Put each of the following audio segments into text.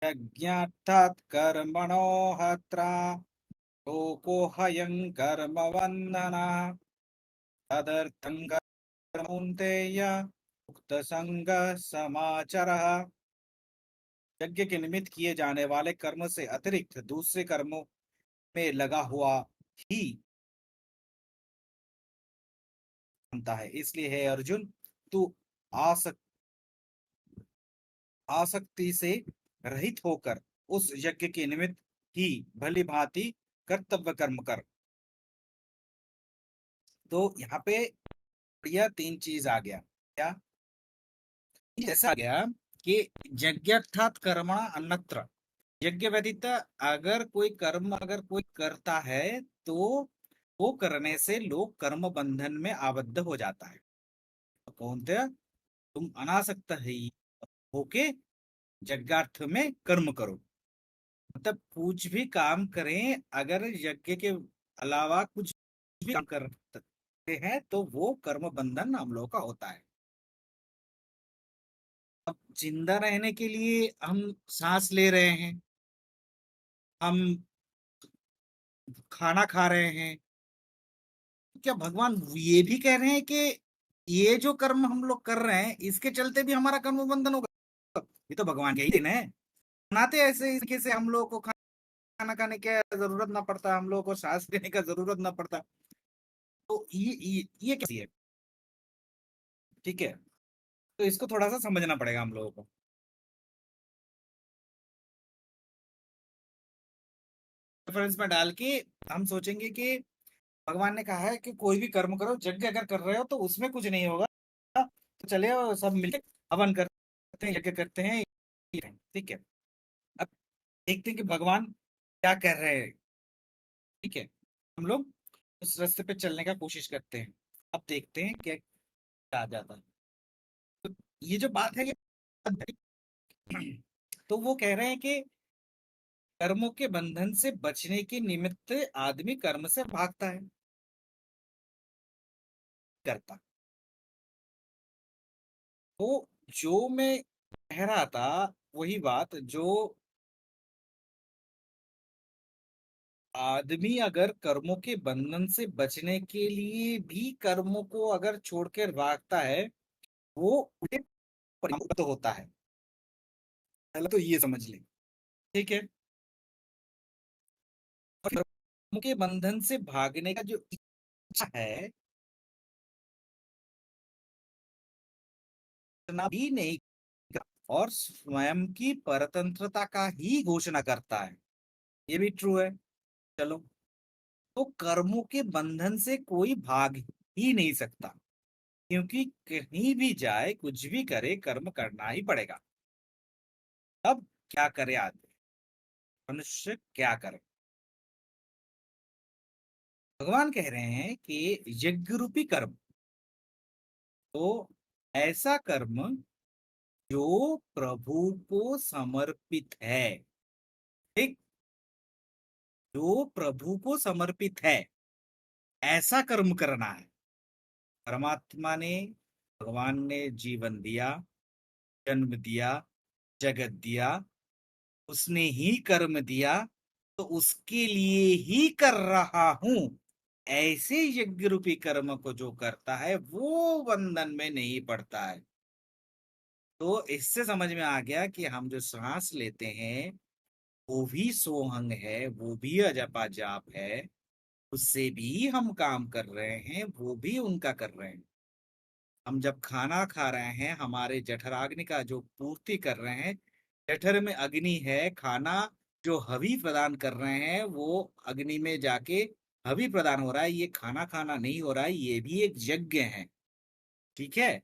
यज्ञार्थात् कर्मणो हत्रा लोकोऽहं कर्म वन्दना तदर्थं कर्मोन्तेय उक्त संग समाचरः। यज्ञ के निमित्त किए जाने वाले कर्म से अतिरिक्त दूसरे कर्मों में लगा हुआ ही बनता है। इसलिए है अर्जुन, तू आसक्त आसक्ति से रहित होकर उस यज्ञ के निमित्त ही भली भांति कर्तव्य कर्म कर। तो यहाँ पे यह तीन चीज आ गया। क्या ऐसा आ गया कि यज्ञार्थात् कर्मणा अन्यत्र, यज्ञ व्यतीत अगर कोई कर्म अगर कोई करता है तो वो करने से लोग कर्म बंधन में आबद्ध हो जाता है। तो कौन थे? तुम अनासक्त ही होके यज्ञार्थ में कर्म करो। मतलब कुछ भी काम करें, अगर यज्ञ के अलावा कुछ भी काम करते हैं तो वो कर्म बंधन हम लोग का होता है। अब जिंदा रहने के लिए हम सांस ले रहे हैं, हम खाना खा रहे हैं, क्या भगवान ये भी कह रहे हैं कि ये जो कर्म हम लोग कर रहे हैं इसके चलते भी हमारा कर्म बंधन होगा? ये तो भगवान के ही दिन है। बनाते ऐसे इसके से हम लोग को खाना खाने की जरूरत ना पड़ता, हम लोग को सांस लेने का जरूरत ना पड़ता। तो ये कैसी है? ठीक है, तो इसको थोड़ा सा समझना पड़ेगा हम लोगों को। रेफरेंस में डाल के हम सोचेंगे कि भगवान ने कहा है कि कोई भी कर्म करो, यज्ञ अगर कर रहे हो तो उसमें कुछ नहीं होगा, तो चले सब मिलकर हवन करते हैं, यज्ञ करते हैं। ठीक है, अब देखते हैं कि भगवान क्या कर रहे हैं। ठीक है, हम लोग उस रास्ते पे चलने का कोशिश करते हैं। अब देखते हैं क्या क्या आ जाता है। तो ये जो बात है ये तो वो कह रहे हैं कि कर्मों के बंधन से बचने के निमित्त आदमी कर्म से भागता है, करता। तो जो मैं कह रहा था वही बात, जो आदमी अगर कर्मों के बंधन से बचने के लिए भी कर्मों को अगर छोड़कर भागता है, वो उल्टे परिणाम तो होता है। पहले तो ये समझ ले। ठीक है, और कर्मों के बंधन से भागने का जो इच्छा है इतना भी नहीं करता, और स्वयं की परतंत्रता का ही घोषणा करता है। ये भी ट्रू है। चलो, तो कर्मों के बंधन से कोई भाग ही नहीं सकता, क्योंकि कहीं भी जाए कुछ भी करे कर्म करना ही पड़ेगा। अब क्या करे आदमी, मनुष्य क्या करे? भगवान कह रहे हैं कि यज्ञ रूपी कर्म, तो ऐसा कर्म जो प्रभु को समर्पित है। ठीक, जो प्रभु को समर्पित है ऐसा कर्म करना है। परमात्मा ने, भगवान ने जीवन दिया, जन्म दिया, जगत दिया, उसने ही कर्म दिया, तो उसके लिए ही कर रहा हूं। ऐसे यज्ञ रूपी कर्म को जो करता है वो बंधन में नहीं पड़ता है। तो इससे समझ में आ गया कि हम जो सांस लेते हैं वो भी सोहंग है, वो भी अजपा जाप है, उससे भी हम काम कर रहे हैं, वो भी उनका कर रहे हैं। हम जब खाना खा रहे हैं, हमारे जठराग्नि का जो पूर्ति कर रहे हैं, जठर में अग्नि है, खाना जो हवि प्रदान कर रहे हैं वो अग्नि में जाके हवि प्रदान हो रहा है। ये खाना खाना नहीं हो रहा है, ये भी एक यज्ञ है। ठीक है,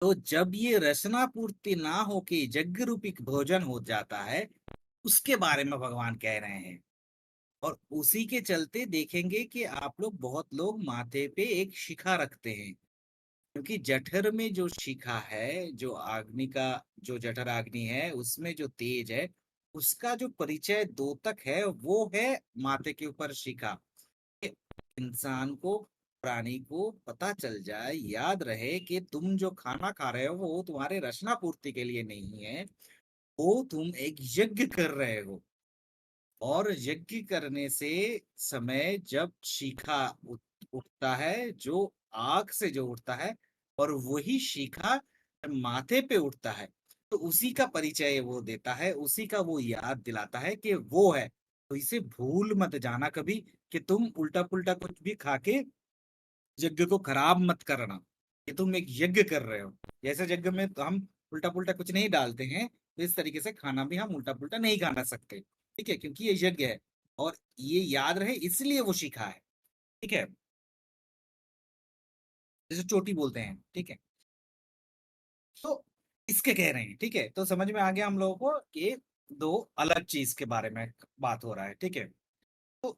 तो जब ये रसना पूर्ति ना होके यज्ञ रूपी भोजन हो जाता है, उसके बारे में भगवान कह रहे हैं। और उसी के चलते देखेंगे कि आप लोग, बहुत लोग माथे पे एक शिखा रखते हैं, क्योंकि जठर में जो शिखा है, जो अग्नि का, जो जठर अग्नि है उसमें जो तेज है, उसका जो परिचय द्योतक है वो है माथे के ऊपर शिखा। इंसान को, प्राणी को पता चल जाए, याद रहे कि तुम जो खाना खा रहे हो वो तुम्हारे रचना पूर्ति के लिए नहीं है, वो तुम एक यज्ञ कर रहे हो, और यज्ञ करने से समय जब शिखा उठता है, जो आग से जो उठता है, और वही शिखा माथे पे उठता है, तो उसी का परिचय वो देता है, उसी का वो याद दिलाता है कि वो है। तो इसे भूल मत जाना कभी, कि तुम उल्टा पुल्टा कुछ भी खा के यज्ञ को खराब मत करना। कि तुम एक यज्ञ कर रहे हो, जैसे यज्ञ में तो हम उल्टा पुल्टा कुछ नहीं डालते हैं, तो इस तरीके से खाना भी हम उल्टा पुल्टा नहीं खाना सकते, ठीक है, क्योंकि ये यज्ञ है। और ये याद रहे इसलिए वो सीखा है, ठीक है, जैसे चोटी बोलते हैं, ठीक है। तो इसके कह रहे हैं, ठीक है, तो समझ में आ गया हम लोगों को कि दो अलग चीज के बारे में बात हो रहा है, ठीक है। तो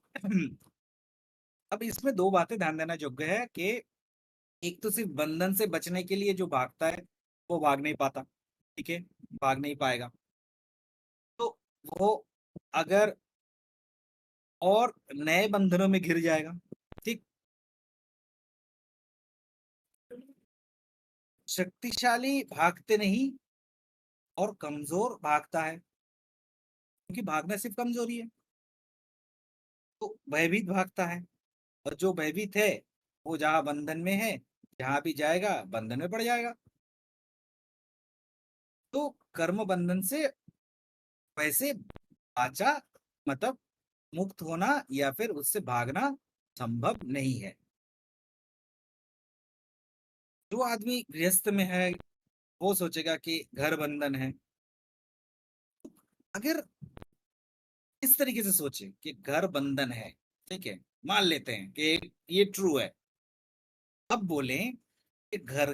अब इसमें दो बातें ध्यान देना योग्य है कि एक तो सिर्फ बंधन से बचने के लिए जो भागता है, वो भाग नहीं पाता, ठीक है, भाग नहीं पाएगा। तो वो अगर और नए बंधनों में घिर जाएगा, ठीक। शक्तिशाली भागते नहीं, और कमजोर भागता है, क्योंकि भागना सिर्फ कमजोरी है। तो भयभीत भागता है, और जो भयभीत है वो जहां बंधन में है, जहां भी जाएगा बंधन में पड़ जाएगा। तो कर्म बंधन से वैसे बाचा, मतलब मुक्त होना या फिर उससे भागना संभव नहीं है। जो आदमी गृहस्थ में है, वो सोचेगा कि घर बंधन है। अगर इस तरीके से सोचे कि घर बंधन है, ठीक है, मान लेते हैं कि ये ट्रू है। अब बोले कि घर,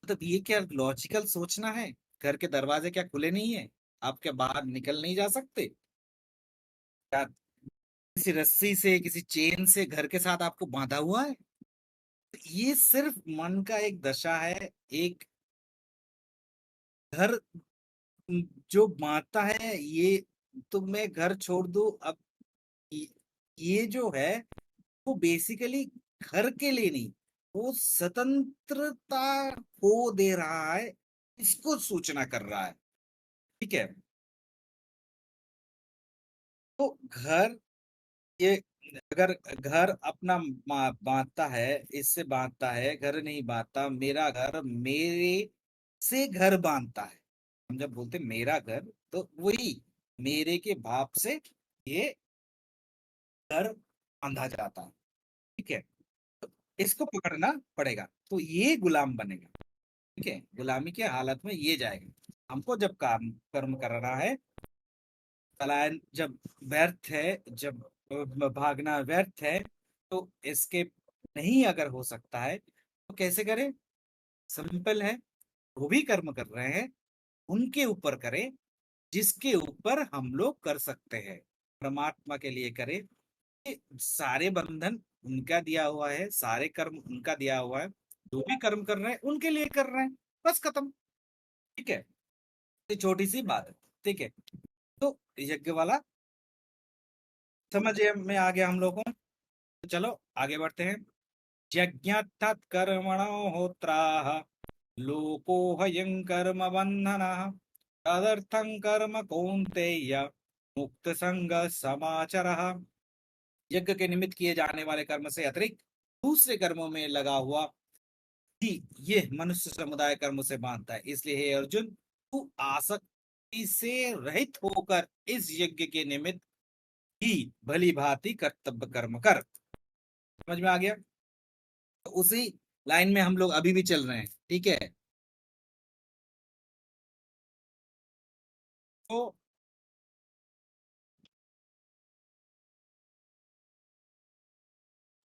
मतलब ये क्या लॉजिकल सोचना है? घर के दरवाजे क्या खुले नहीं है? आप क्या बाहर निकल नहीं जा सकते? क्या किसी रस्सी से, किसी चेन से घर के साथ आपको बांधा हुआ है? ये सिर्फ मन का एक दशा है। एक घर जो बांधता है, ये तो मैं घर छोड़ दूं अब, ये ये जो है वो बेसिकली घर के लिए नहीं, वो स्वतंत्रता खो दे रहा है, इसको सूचना कर रहा है, ठीक है। तो घर, ये अगर घर अपना बांधता है, इससे बांधता है, घर नहीं बांधता, मेरा घर मेरे से घर बांधता है। हम जब बोलते मेरा घर, तो वही मेरे के भाव से ये घर बांधा जाता है, ठीक है। तो इसको पकड़ना पड़ेगा, तो ये गुलाम बनेगा, ठीक है, गुलामी के हालत में ये जाएगा। हमको जब काम कर्म करना है, पलायन जब व्यर्थ है, जब भागना व्यर्थ है, तो इसके नहीं अगर हो सकता है, तो कैसे करें? सिंपल है, वो भी कर्म कर रहे हैं, उनके ऊपर करें जिसके ऊपर हम लोग कर सकते हैं, परमात्मा के लिए करें। ये सारे बंधन उनका दिया हुआ है, सारे कर्म उनका दिया हुआ है, जो भी कर्म कर रहे हैं उनके लिए कर रहे हैं, बस खत्म, ठीक है। ये छोटी सी बात है, ठीक है। तो यज्ञ वाला समझ में आ गया हम लोगों को। तो चलो आगे बढ़ते हैं। यज्ञात् कर्मणो होत्राः लोको हयं कर्म बन्धनः तदर्थं कर्म कौन्तेय मुक्त संग समाचरः। यज्ञ के निमित्त किए जाने वाले कर्म से अतिरिक्त दूसरे कर्मों में लगा हुआ ही ये मनुष्य समुदाय कर्म से बांधता है। इसलिए हे अर्जुन, तू आसक्ति से रहित होकर इस यज्ञ के निमित्त ही भली भांति कर्तव्य कर्म कर। समझ में आ गया? तो उसी लाइन में हम लोग अभी भी चल रहे हैं, ठीक है। तो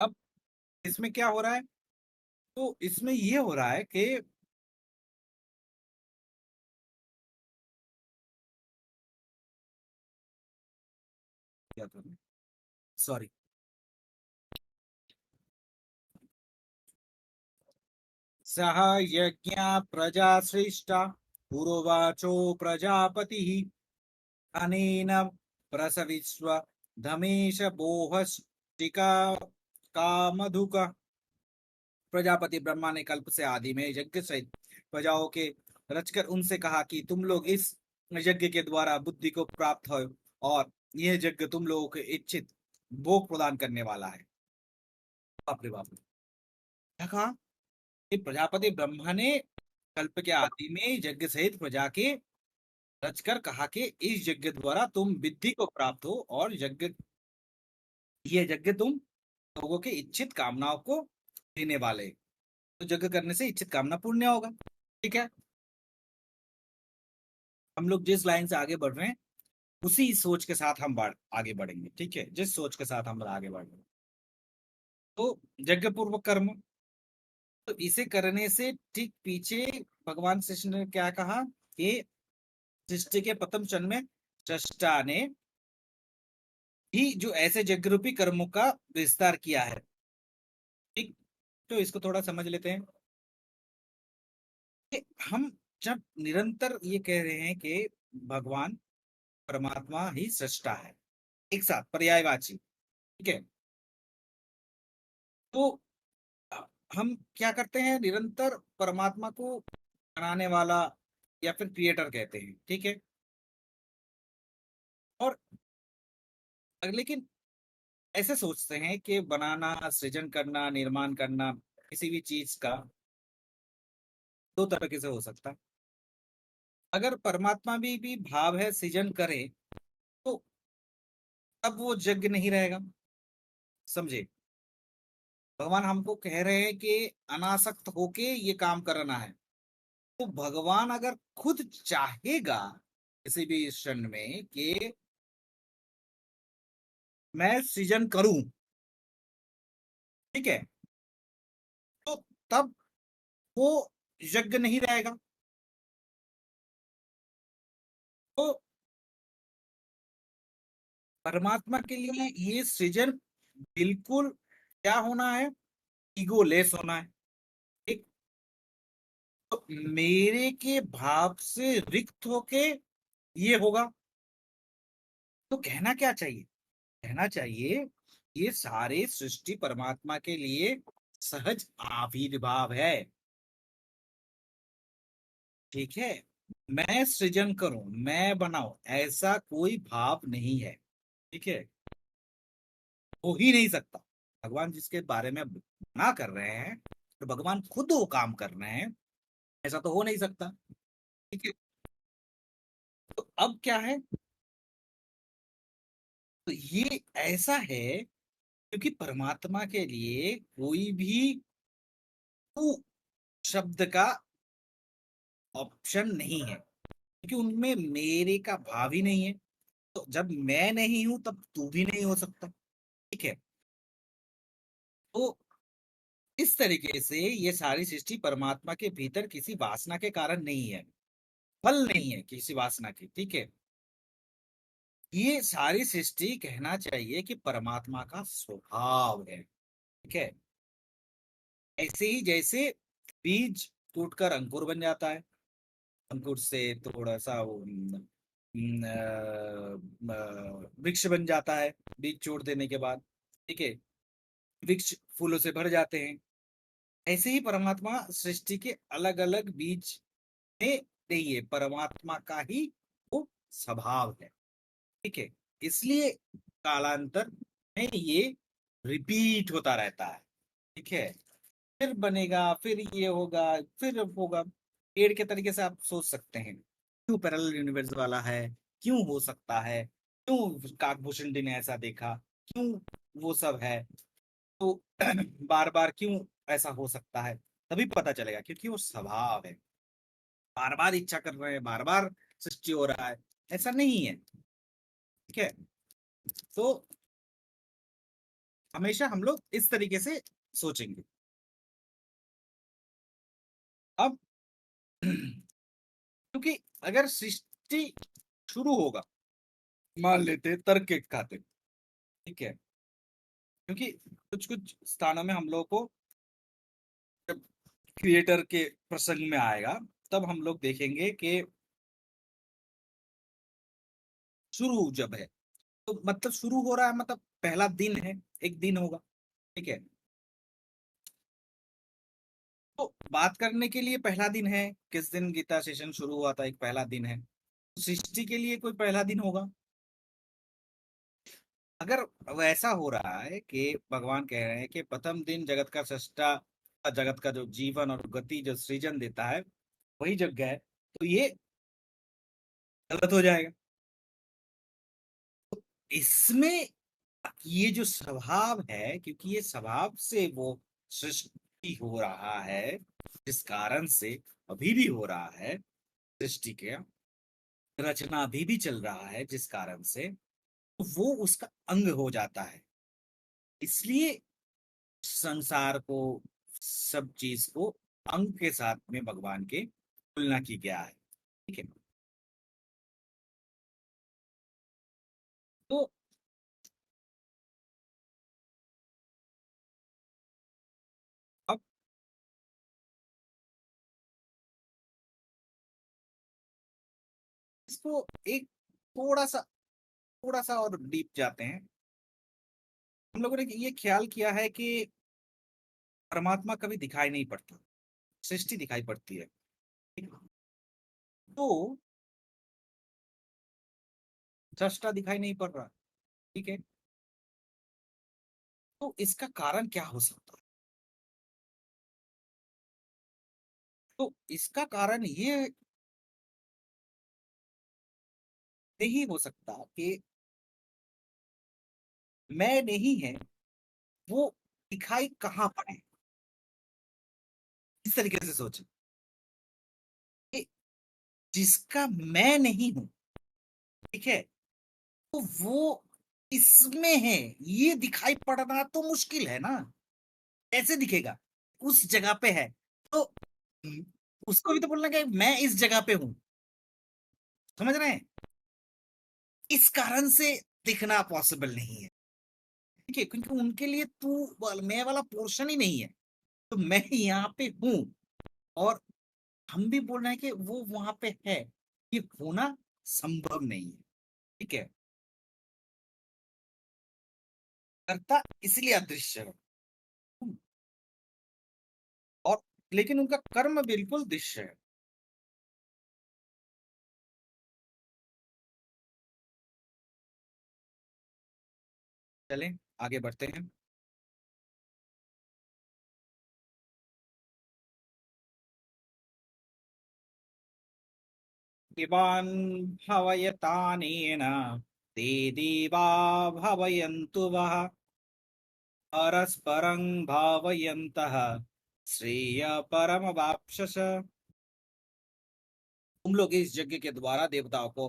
अब इसमें क्या हो रहा है? तो इसमें ये हो रहा है कि क्या, सॉरी, सह यज्ञ प्रजा सृष्टा पुरोवाचो प्रजापति अनेन प्रसविस्व धमेश बोहस्टिका कामधुक। प्रजापति ब्रह्मा ने कल्प से आदि में यज्ञ सहित प्रजाओं के रचकर उनसे कहा कि तुम लोग इस यज्ञ के द्वारा बुद्धि को प्राप्त हो, और यह यज्ञ तुम लोगों के इच्छित भोग प्रदान करने वाला है। बाप रे बाप, क्या कहा कि प्रजापति ब्रह्मा ने कल्प के आदि में यज्ञ सहित प्रजा के रचकर कहा कि इस यज्ञ द्वारा तुम विद्धि को प्राप्त हो, और ये यज्ञ तुम लोगों के इच्छित कामनाओं को देने वाले। तो यज्ञ करने से इच्छित कामना पूर्ण होगा। ठीक है, हम लोग जिस लाइन से आगे बढ़ रहे हैं उसी सोच के साथ हम आगे बढ़ेंगे। ठीक है, जिस सोच के साथ हम आगे बढ़ रहे हैं, तो यज्ञ पूर्वक कर्म, तो इसे करने से ठीक पीछे भगवान कृष्ण ने क्या कहा कि सृष्टि के प्रथम क्षण में सृष्टा ने ही जो ऐसे यज्ञ रूपी कर्मों का विस्तार किया है। ठीक, तो इसको थोड़ा समझ लेते हैं कि हम जब निरंतर ये कह रहे हैं कि भगवान परमात्मा ही सृष्टा है, एक साथ पर्यायवाची, ठीक है, तो हम क्या करते हैं, निरंतर परमात्मा को बनाने वाला या फिर क्रिएटर कहते हैं। ठीक है, और लेकिन ऐसे सोचते हैं कि बनाना, सृजन करना, निर्माण करना किसी भी चीज का दो तरीके से हो सकता है। अगर परमात्मा भी भाव है सृजन करे, तो तब वो यज्ञ नहीं रहेगा। समझे, भगवान हमको कह रहे हैं कि अनासक्त होके ये काम करना है। तो भगवान अगर खुद चाहेगा किसी भी क्षण में कि मैं सृजन करूं, ठीक है, तो तब वो यज्ञ नहीं रहेगा। तो परमात्मा के लिए ये सृजन बिल्कुल क्या होना है, ईगोलेस होना है। एक, तो मेरे के भाव से रिक्त होके ये होगा। तो कहना क्या चाहिए, कहना चाहिए ये सारे सृष्टि परमात्मा के लिए सहज आविर्भाव है। ठीक है, मैं सृजन करूं, मैं बनाऊं, ऐसा कोई भाव नहीं है। ठीक है, हो ही नहीं सकता। भगवान जिसके बारे में ना कर रहे हैं, तो भगवान खुद वो काम कर रहे हैं, ऐसा तो हो नहीं सकता। ठीक है, तो अब क्या है, तो ये ऐसा है क्योंकि परमात्मा के लिए कोई भी तू शब्द का ऑप्शन नहीं है, क्योंकि उनमें मेरे का भाव ही नहीं है। तो जब मैं नहीं हूं तब तू भी नहीं हो सकता। ठीक है, तो इस तरीके से ये सारी सृष्टि परमात्मा के भीतर किसी वासना के कारण नहीं है, फल नहीं है किसी वासना की। ठीक है, ये सारी सृष्टि कहना चाहिए कि परमात्मा का स्वभाव है। ठीक है, ऐसे ही जैसे बीज टूटकर अंकुर बन जाता है, अंकुर से थोड़ा सा वो वृक्ष बन जाता है बीज छोड़ देने के बाद। ठीक है, वृक्ष फूलों से भर जाते हैं। ऐसे ही परमात्मा सृष्टि के अलग अलग बीज में नहीं है, परमात्मा का ही वो स्वभाव है। ठीक है, इसलिए कालांतर में ये रिपीट होता रहता है। ठीक है, फिर बनेगा, फिर ये होगा, फिर होगा। पेड़ के तरीके से आप सोच सकते हैं, क्यों पैरेलल यूनिवर्स वाला है, क्यों हो सकता है, क्यों काकभूषण जी ने ऐसा देखा, क्यों वो सब है, तो बार बार क्यों ऐसा हो सकता है, तभी पता चलेगा क्योंकि वो स्वभाव है। बार बार इच्छा कर रहे हैं, बार बार सृष्टि हो रहा है, ऐसा नहीं है। ठीक है, तो हमेशा हम लोग इस तरीके से सोचेंगे। अब क्योंकि अगर सृष्टि शुरू होगा, मान लेते तर्क के खाते, ठीक है, क्योंकि कुछ कुछ स्थानों में हम लोग को जब क्रिएटर के प्रसंग में आएगा तब हम लोग देखेंगे कि शुरू जब है, तो मतलब शुरू हो रहा है, मतलब पहला दिन है, एक दिन होगा। ठीक है, तो बात करने के लिए पहला दिन है, किस दिन गीता सेशन शुरू हुआ था, एक पहला दिन है। सृष्टि के लिए कोई पहला दिन होगा। अगर वैसा हो रहा है कि भगवान कह रहे हैं कि प्रथम दिन जगत का सृष्टा, जगत का जो जीवन और गति जो सृजन देता है वही यज्ञ है, तो ये गलत हो जाएगा। इसमें ये जो स्वभाव है, क्योंकि ये स्वभाव से वो सृष्टि हो रहा है, जिस कारण से अभी भी हो रहा है, सृष्टि के रचना अभी भी चल रहा है, जिस कारण से तो वो उसका अंग हो जाता है। इसलिए संसार को, सब चीज को अंग के साथ में भगवान के तुलना की गया है। ठीक है। तो अब इसको एक थोड़ा सा और डीप जाते हैं। हम लोगों ने ये ख्याल किया है कि परमात्मा कभी दिखाई नहीं पड़ता, सृष्टि दिखाई पड़ती है। ठीक? तो सृष्टा दिखाई नहीं पड़ रहा। ठीक है। तो इसका कारण क्या हो सकता है? तो इसका कारण ये नहीं हो सकता कि मैं नहीं है, वो दिखाई कहाँ पड़े। इस तरीके से सोच कि जिसका मैं नहीं हूं, ठीक है, तो वो इसमें है, ये दिखाई पड़ना तो मुश्किल है ना। कैसे दिखेगा? उस जगह पे है तो उसको भी तो बोलना कि मैं इस जगह पे हूं। समझ रहे हैं? इस कारण से दिखना पॉसिबल नहीं है। ठीक है, क्योंकि उनके लिए मैं वाला पोर्शन ही नहीं है। तो मैं यहाँ पे हूं, और हम भी बोल रहे हैं कि वो वहां पे है। ये होना संभव नहीं है। ठीक है। करता इसलिए अदृश्य है। और लेकिन उनका कर्म बिल्कुल दृश्य है। चलें आगे बढ़ते हैं। इवान् भवयतानेन ते देवा भवयन्तु वः परस्परं भावयन्तः श्रेय परमवाप्स्यस। तुम लोग इस यज्ञ के द्वारा देवताओं को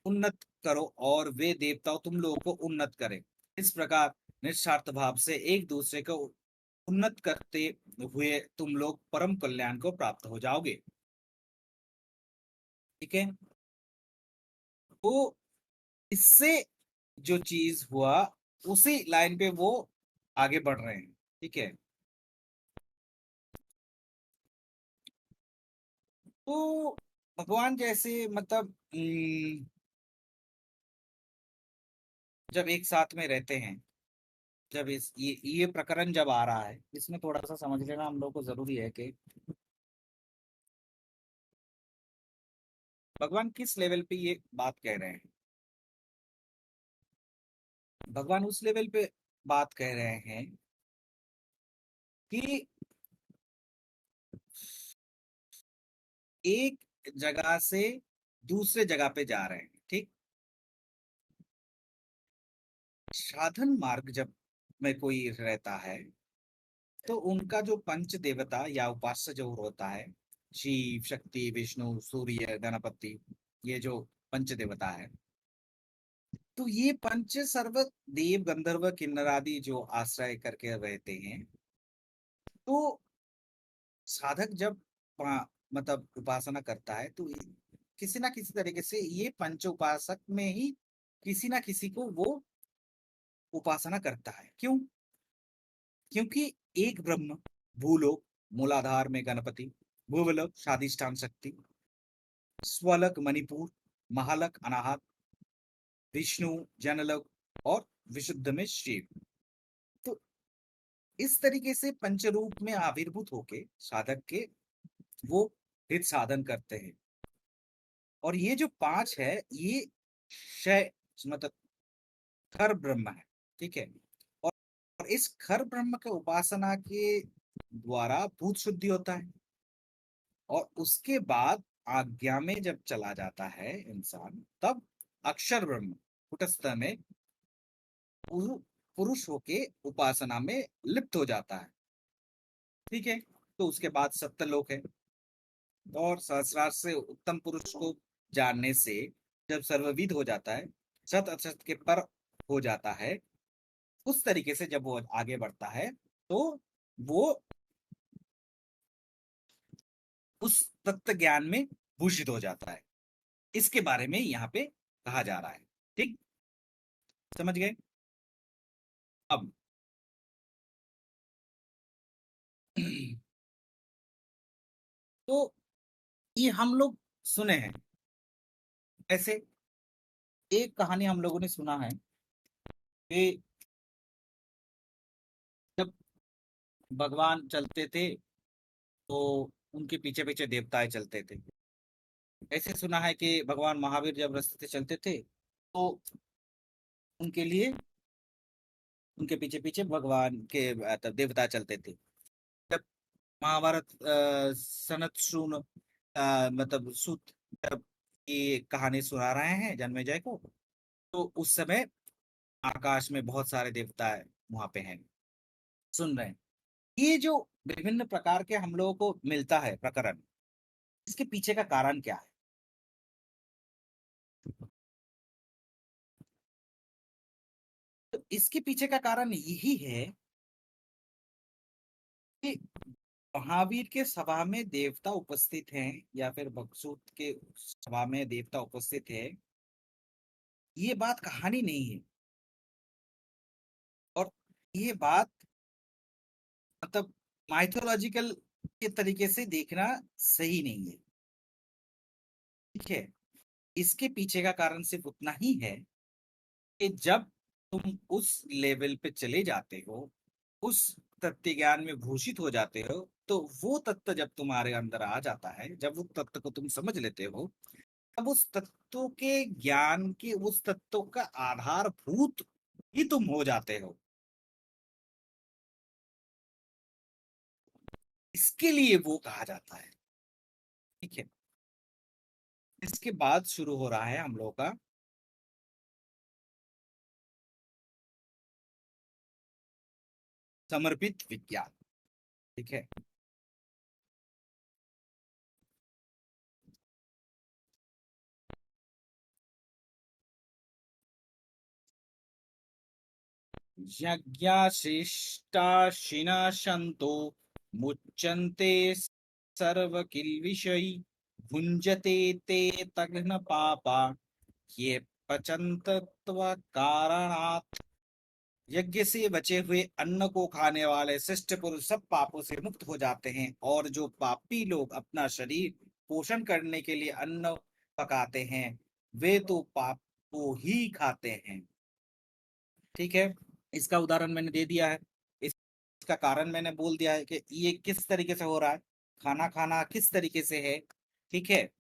उन्नत करो, और वे देवताओं तुम लोगों को उन्नत करें। इस प्रकार निस्वार्थ भाव से एक दूसरे को उन्नत करते हुए तुम लोग परम कल्याण को प्राप्त हो जाओगे। ठीक है। तो इससे जो चीज हुआ, उसी लाइन पे वो आगे बढ़ रहे हैं। ठीक है। तो भगवान जैसे मतलब जब एक साथ में रहते हैं, जब ये प्रकरण जब आ रहा है, इसमें थोड़ा सा समझ लेना हम लोग को जरूरी है कि भगवान किस लेवल पे ये बात कह रहे हैं। भगवान उस लेवल पे बात कह रहे हैं कि एक जगह से दूसरे जगह पे जा रहे हैं। ठीक। साधन मार्ग जब में कोई रहता है, तो उनका जो पंच देवता या उपास्य जो होता है, शिव शक्ति विष्णु सूर्य गणपति, ये जो पंच देवता है, तो ये पंच सर्व देव गंधर्व किन्नर आदि जो आश्रय करके रहते हैं। तो साधक जब मतलब उपासना करता है, तो किसी ना किसी तरीके से ये पंच उपासक में ही किसी ना किसी को वो उपासना करता है। क्यों? क्योंकि एक ब्रह्म, भूलोक मूलाधार में गणपति, भूवलोक स्वादिष्ठान शक्ति, स्वलक मणिपुर, महालक अनाहत, विष्णु जनलोक, और विशुद्ध में शिव। तो इस तरीके से पंचरूप में आविर्भूत होके साधक के वो हित साधन करते हैं। और ये जो 5 है, ये क्षय मतलब खर ब्रह्म है, ठीक है। और इस खर ब्रह्म के उपासना के द्वारा भूत शुद्धि होता है, और उसके बाद आज्ञा में जब चला जाता है इंसान, तब अक्षर ब्रह्म कुटस्थ में पुरुष होके उपासना में लिप्त हो जाता है, ठीक है। तो उसके बाद सप्तलोक है, और सहस्रार से उत्तम पुरुष को जानने से जब सर्वविद हो जाता है, सत असत के पर हो जाता है, उस तरीके से जब वो आगे बढ़ता है, तो वो उस तत्व ज्ञान में भूषित हो जाता है। इसके बारे में यहाँ पे कहा जा रहा है, ठीक, समझ गए। अब तो ये हम लोग सुने हैं, ऐसे एक कहानी हम लोगों ने सुना है कि जब भगवान चलते थे, तो उनके पीछे पीछे देवताएं चलते थे। ऐसे सुना है कि भगवान महावीर जब रास्ते से चलते थे, तो उनके लिए उनके पीछे पीछे भगवान के देवता चलते थे। जब महाभारत सनत सून मतलब सूत जब ये कहानी सुना रहे हैं जन्मेजय को, तो उस समय आकाश में बहुत सारे देवता वहां पे हैं, सुन रहे हैं। ये जो विभिन्न प्रकार के हम लोगों को मिलता है प्रकरण, इसके पीछे का कारण क्या है? तो इसके पीछे का कारण यही है कि महावीर के सभा में देवता उपस्थित हैं, या फिर बकसूत के सभा में देवता उपस्थित है, ये बात कहानी नहीं है। और ये बात मतलब माइथोलॉजिकल के तरीके से देखना सही नहीं है, ठीक है। इसके पीछे का कारण सिर्फ उतना ही है कि जब तुम उस लेवल पे चले जाते हो, उस तत्व ज्ञान में भूषित हो जाते हो, तो वो तत्व जब तुम्हारे अंदर आ जाता है, जब उस तत्व को तुम समझ लेते हो, तब उस तत्व के ज्ञान के उस तत्व का आधारभूत ही तुम हो जाते हो। इसके लिए वो कहा जाता है, ठीक है। इसके बाद शुरू हो रहा है हम लोगों का समर्पित विज्ञान, ठीक है। यज्ञाशिष्टाशिनशन्तो मुच्यन्ते सर्वकिल्बिषै भुञ्जते ते तग्न पापा ये पचंत कारणात्। यज्ञ से बचे हुए अन्न को खाने वाले शिष्ट पुरुष सब पापों से मुक्त हो जाते हैं, और जो पापी लोग अपना शरीर पोषण करने के लिए अन्न पकाते हैं, वे तो पाप को ही खाते हैं, ठीक है। इसका उदाहरण मैंने दे दिया है, इसका कारण मैंने बोल दिया है कि ये किस तरीके से हो रहा है, खाना खाना किस तरीके से है, ठीक है।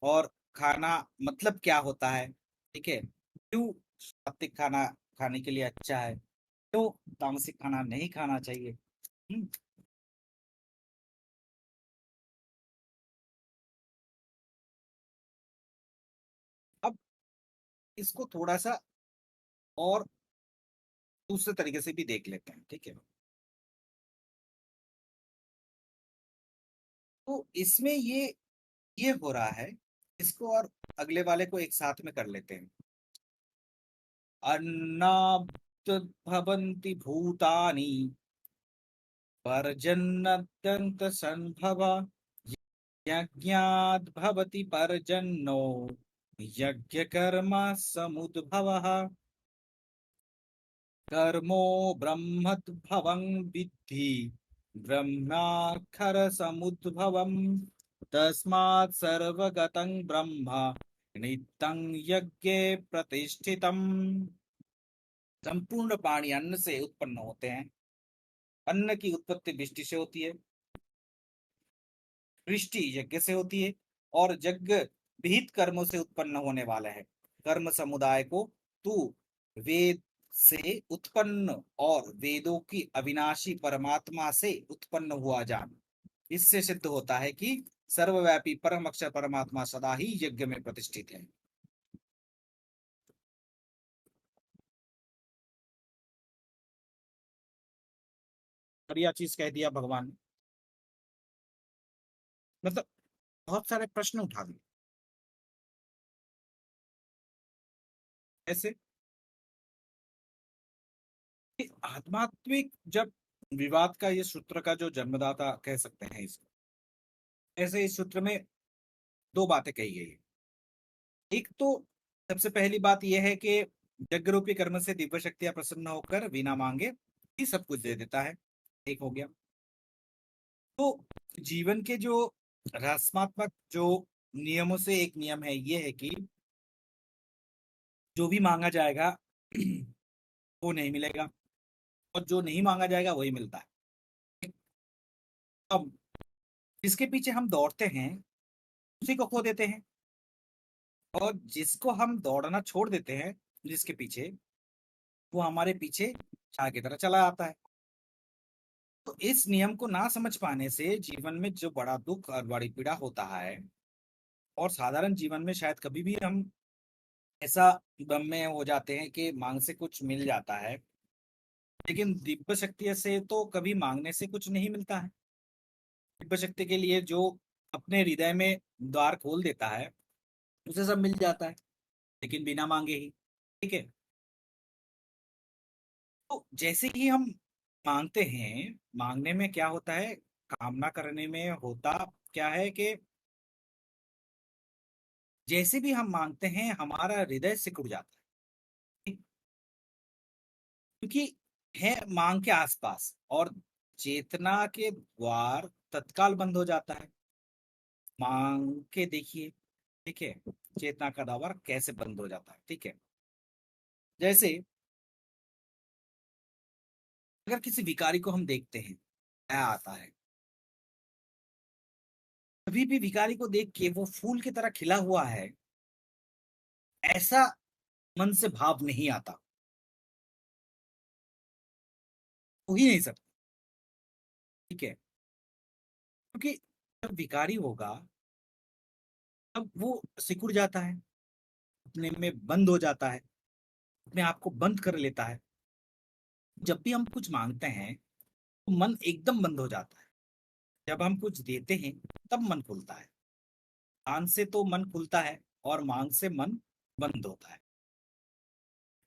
और खाना मतलब क्या होता है, ठीक है, क्यों सात्विक खाना खाने के लिए अच्छा है, क्यों तामसिक खाना नहीं खाना चाहिए। हम्म, अब इसको थोड़ा सा और दूसरे तरीके से भी देख लेते हैं, ठीक है। तो इसमें ये हो रहा है, इसको और अगले वाले को एक साथ में कर लेते हैं। अन्नाभ्युद्भवन्ति भूतानि पर्जन्यत्यंत संभव यज्ञाद् भवति पर्जन्यो यज्ञ कर्म समुद्भवः कर्मो ब्रह्मद्भवं विद्धि ब्रह्माक्षर समुद्भवम् तस्मात् सर्वगतं ब्रह्म नित्यं यज्ञे प्रतिष्ठितम्। संपूर्ण प्राणी अन्न से उत्पन्न होते हैं, अन्न की उत्पत्ति वृष्टि से होती है, वृष्टि यज्ञ से होती है, और यज्ञ विहित कर्मों से उत्पन्न होने वाला है। कर्म समुदाय को तू वेद से उत्पन्न और वेदों की अविनाशी परमात्मा से उत्पन्न हुआ जान। इससे सिद्ध होता है कि सर्वव्यापी परम अक्षर परमात्मा सदा ही यज्ञ में प्रतिष्ठित है। बढ़िया चीज कह दिया भगवान ने। मतलब बहुत सारे प्रश्न उठा दिए। ऐसे कि आध्यात्मिक जब विवाद का ये सूत्र का जो जन्मदाता कह सकते हैं इसको, ऐसे इस सूत्र में दो बातें कही गई है। एक तो सबसे पहली बात यह है कि यज्ञ रूपी कर्म से दिव्य शक्तियां प्रसन्न होकर बिना मांगे ही सब कुछ दे देता है। एक हो गया। तो जीवन के जो रहस्यात्मक जो नियमों से एक नियम है, ये है कि जो भी मांगा जाएगा वो नहीं मिलेगा, और जो नहीं मांगा जाएगा वही मिलता है। अब जिसके पीछे हम दौड़ते हैं उसी को खो देते हैं, और जिसको हम दौड़ना छोड़ देते हैं जिसके पीछे, वो हमारे पीछे छाया की तरह चला आता है। तो इस नियम को ना समझ पाने से जीवन में जो बड़ा दुख और बड़ी पीड़ा होता है, और साधारण जीवन में शायद कभी भी हम ऐसा दम में हो जाते हैं कि मांग से कुछ मिल जाता है, लेकिन दिव्य शक्ति से तो कभी मांगने से कुछ नहीं मिलता है। दिव्य शक्ति के लिए जो अपने हृदय में द्वार खोल देता है उसे सब मिल जाता है, लेकिन बिना मांगे ही। ठीक है। तो जैसे ही हम मांगते हैं, मांगने में क्या होता है, कामना करने में होता क्या है कि जैसे भी हम मांगते हैं हमारा हृदय सिकुड़ जाता है, क्योंकि है मांग के आसपास, और चेतना के द्वार तत्काल बंद हो जाता है। मांग के देखिए, ठीक है, चेतना का द्वार कैसे बंद हो जाता है। ठीक है। जैसे अगर किसी भिखारी को हम देखते हैं, क्या आता है, कभी भी भिखारी को देख के वो फूल की तरह खिला हुआ है ऐसा मन से भाव नहीं आता, हो ही नहीं सकता। ठीक है। क्योंकि जब भिखारी होगा तब वो सिकुड़ जाता है, अपने में बंद हो जाता है, अपने आप को बंद कर लेता है। जब भी हम कुछ मांगते हैं तो मन एकदम बंद हो जाता है। जब हम कुछ देते हैं तब मन खुलता है। दान से तो मन खुलता है, और मांग से मन बंद होता है।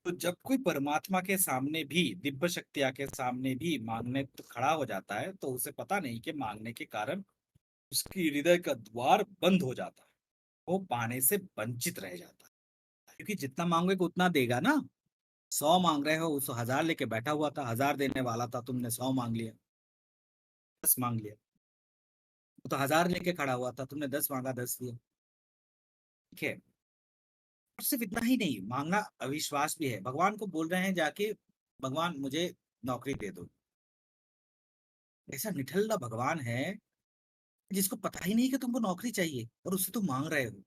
तो जब कोई परमात्मा के सामने भी, दिव्य शक्तियां के सामने भी मांगने तो खड़ा हो जाता है, तो उसे पता नहीं कि मांगने के कारण उसकी हृदय का द्वार बंद हो जाता है, वो पाने से वंचित रह जाता है। क्योंकि जितना मांगोगे उतना देगा ना। 100 मांग रहे हो, उस 1000 लेके बैठा हुआ था, 1000 देने वाला था, तुमने 100 मांग लिया, 10 मांग लिया। वो तो 1000 लेके खड़ा हुआ था, तुमने 10 मांगा, 10 दिया। ठीक है। और सिर्फ इतना ही नहीं, मांगना अविश्वास भी है। भगवान को बोल रहे हैं जाके, भगवान मुझे नौकरी दे दो। ऐसा निठल्ला भगवान है जिसको पता ही नहीं कि तुमको नौकरी चाहिए और उससे तुम मांग रहे हो।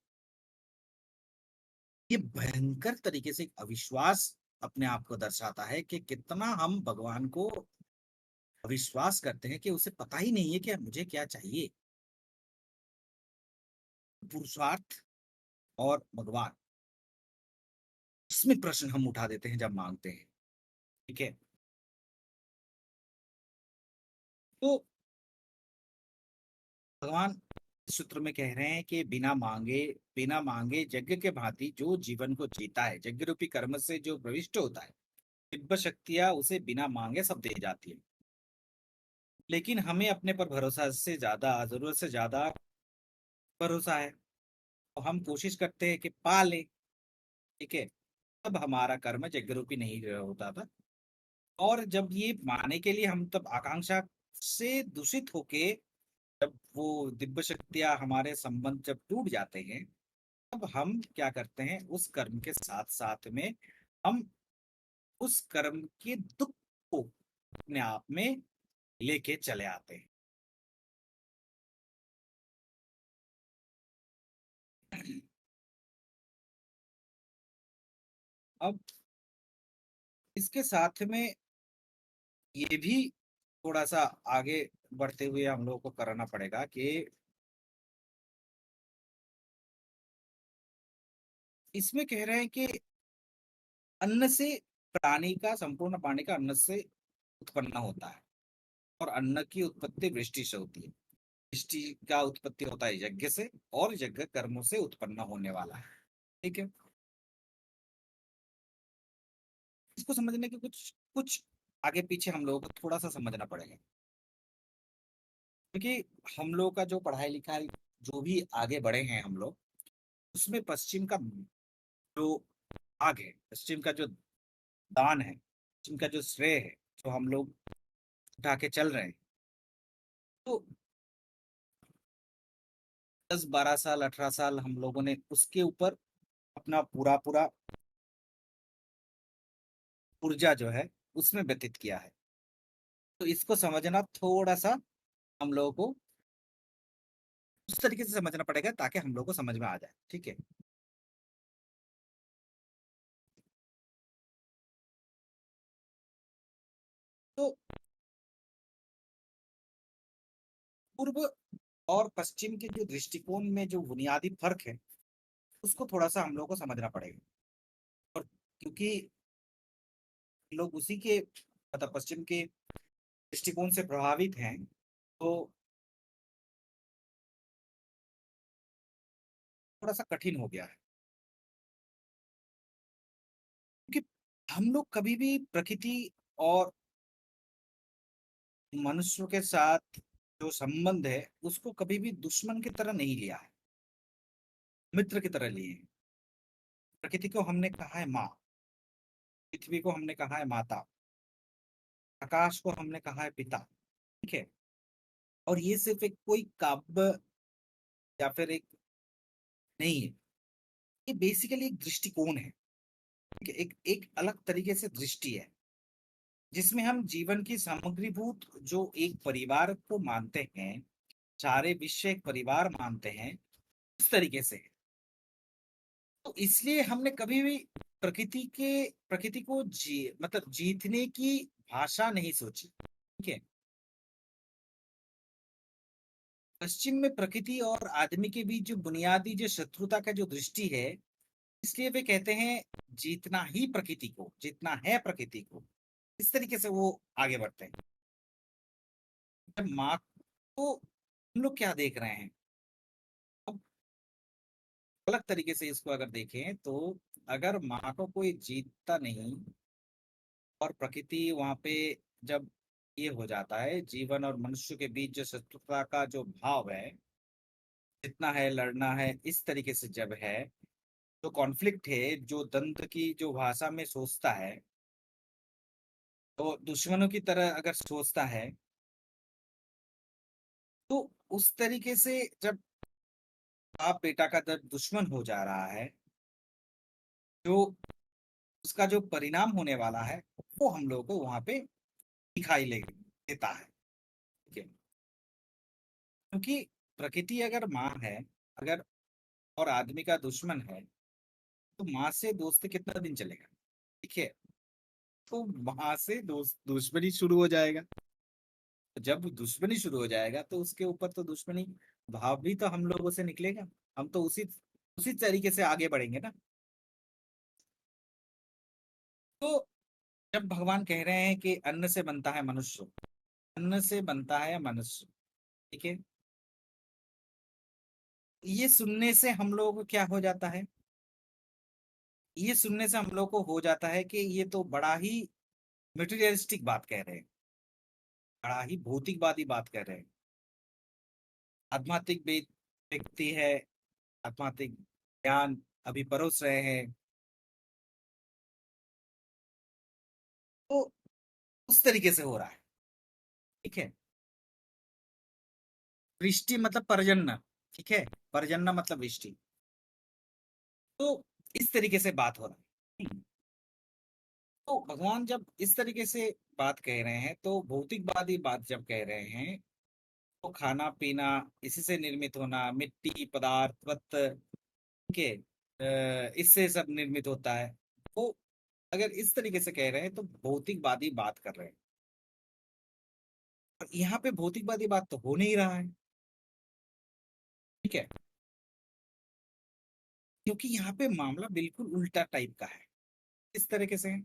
ये भयंकर तरीके से एक अविश्वास अपने आप को दर्शाता है कि कितना हम भगवान को अविश्वास करते हैं, कि उसे पता ही नहीं है कि मुझे क्या चाहिए। पुरुषार्थ और भगवान, इसमें प्रश्न हम उठा देते हैं जब मांगते हैं। ठीक है। तो भगवान इस सूत्र में कह रहे हैं कि बिना मांगे यज्ञ के भांति जो जीवन को जीता है, यज्ञ रूपी कर्म से जो प्रविष्ट होता है, दिव्य शक्तियां उसे बिना मांगे सब दे जाती है। लेकिन हमें अपने पर भरोसा से ज्यादा, जरूरत से ज्यादा भरोसा है, तो हम कोशिश करते हैं कि पा ले। ठीक है। तब हमारा कर्म यज्ञ रूपी नहीं होता था। और जब ये पाने के लिए हम तब आकांक्षा से दूषित होके, जब वो दिव्य शक्तियां हमारे संबंध जब टूट जाते हैं, तब हम क्या करते हैं, उस कर्म के साथ साथ में हम उस कर्म के दुख को अपने आप में लेके चले आते हैं। अब इसके साथ में ये भी थोड़ा सा आगे बढ़ते हुए हम लोगों को करना पड़ेगा कि इसमें कह रहे हैं कि अन्न से प्राणी का, संपूर्ण प्राणी का अन्न से उत्पन्न होता है, और अन्न की उत्पत्ति वृष्टि से होती है। वृष्टि का उत्पत्ति होता है यज्ञ से, और यज्ञ कर्मों से उत्पन्न होने वाला है। ठीक है। इसको समझने के कुछ कुछ आगे पीछे हम लोगों को थोड़ा सा समझना पड़ेगा, क्योंकि हम लोग का जो पढ़ाई लिखाई, जो भी आगे बढ़े हैं हम लोग, उसमें पश्चिम का जो भाग है, पश्चिम का जो दान है, पश्चिम का जो श्रेय है, जो हम लोग उठा के चल रहे हैं, तो 10 12 साल 18 साल हम लोगों ने उसके ऊपर अपना पूरा पूरा ऊर्जा जो है उसमें व्यतीत किया है। तो इसको समझना थोड़ा सा हम लोगों को उस तरीके से समझना पड़ेगा, ताकि हम लोग को समझ में आ जाए। ठीक है। तो पूर्व और पश्चिम के जो दृष्टिकोण में जो बुनियादी फर्क है, उसको थोड़ा सा हम लोग को समझना पड़ेगा। और क्योंकि लोग उसी के, मतलब पश्चिम के दृष्टिकोण से प्रभावित हैं, तो थोड़ा सा कठिन हो गया है। क्योंकि हम लोग कभी भी प्रकृति और मनुष्य के साथ जो संबंध है उसको कभी भी दुश्मन की तरह नहीं लिया है, मित्र की तरह लिए हैं। प्रकृति को हमने कहा है माँ, पृथ्वी को हमने कहा है माता, आकाश को हमने कहा है पिता। ठीक है। और ये सिर्फ एक कोई काव्य या फिर एक नहीं है, ये बेसिकली एक दृष्टिकोण है। ठीक है? एक एक अलग तरीके से दृष्टि है, जिसमें हम जीवन की सामग्रीभूत जो एक परिवार को मानते हैं, सारे विश्व एक परिवार मानते हैं, उस तरीके से। तो इसलिए हमने कभी भी प्रकृति को मतलब जीतने की भाषा नहीं सोची। ठीक है। पश्चिम में प्रकृति और आदमी के बीच जो बुनियादी जो शत्रुता का जो दृष्टि है, इसलिए वे कहते हैं जीतना ही प्रकृति को, जीतना है प्रकृति को। इस तरीके से वो आगे बढ़ते हैं। जब माँ को हम लोग क्या देख रहे हैं, अब अलग तरीके से इसको अगर देखें तो, अगर माँ को कोई जीतता नहीं और प्रकृति वहां पे जब ये हो जाता है, जीवन और मनुष्य के बीच जो शत्रुता का जो भाव है, जितना है लड़ना है, इस तरीके से जब है, जो कॉन्फ्लिक्ट है, जो द्वंद्व की जो भाषा में सोचता है, तो दुश्मनों की तरह अगर सोचता है, तो उस तरीके से जब बाप बेटा का जब दुश्मन हो जा रहा है, जो उसका जो परिणाम होने वाला है, वो हम लोग को वहां पे दिखाई ले देता है। ठीक है। क्योंकि प्रकृति अगर माँ है, अगर, और आदमी का दुश्मन है, तो माँ से दोस्ती कितना दिन चलेगा। ठीक है। तो माँ से दुश्मनी शुरू हो जाएगा। जब दुश्मनी शुरू हो जाएगा, तो उसके ऊपर तो दुश्मनी भाव भी तो हम लोगों से निकलेगा। हम तो उसी उसी तरीके से आगे बढ़ेंगे ना। तो जब भगवान कह रहे हैं कि अन्न से बनता है मनुष्य, अन्न से बनता है मनुष्य। ठीक है। ये सुनने से हम लोगों को क्या हो जाता है, ये सुनने से हम लोग को हो जाता है कि ये तो बड़ा ही मटेरियलिस्टिक बात कह रहे हैं, बड़ा ही भौतिकवादी बात कह रहे हैं। आध्यात्मिक व्यक्ति है, आध्यात्मिक ज्ञान अभी परोस रहे हैं। तो उस तरीके से हो रहा है। ठीक है। वृष्टि मतलब पर्जन्य। ठीक है। पर्जन्य मतलब वृष्टि। तो इस तरीके से बात हो रहा है। तो भगवान जब इस तरीके से बात कह रहे हैं, तो भौतिकवादी बात जब कह रहे हैं, तो खाना पीना, इसी से निर्मित होना, मिट्टी, पदार्थ, पत्थर के इससे सब निर्मित होता है। वो अगर इस तरीके से कह रहे हैं तो भौतिकवादी बात कर रहे हैं। और यहाँ पे भौतिकवादी बात तो हो नहीं रहा है। ठीक है, क्योंकि यहाँ पे मामला बिल्कुल उल्टा टाइप का है। इस तरीके से है,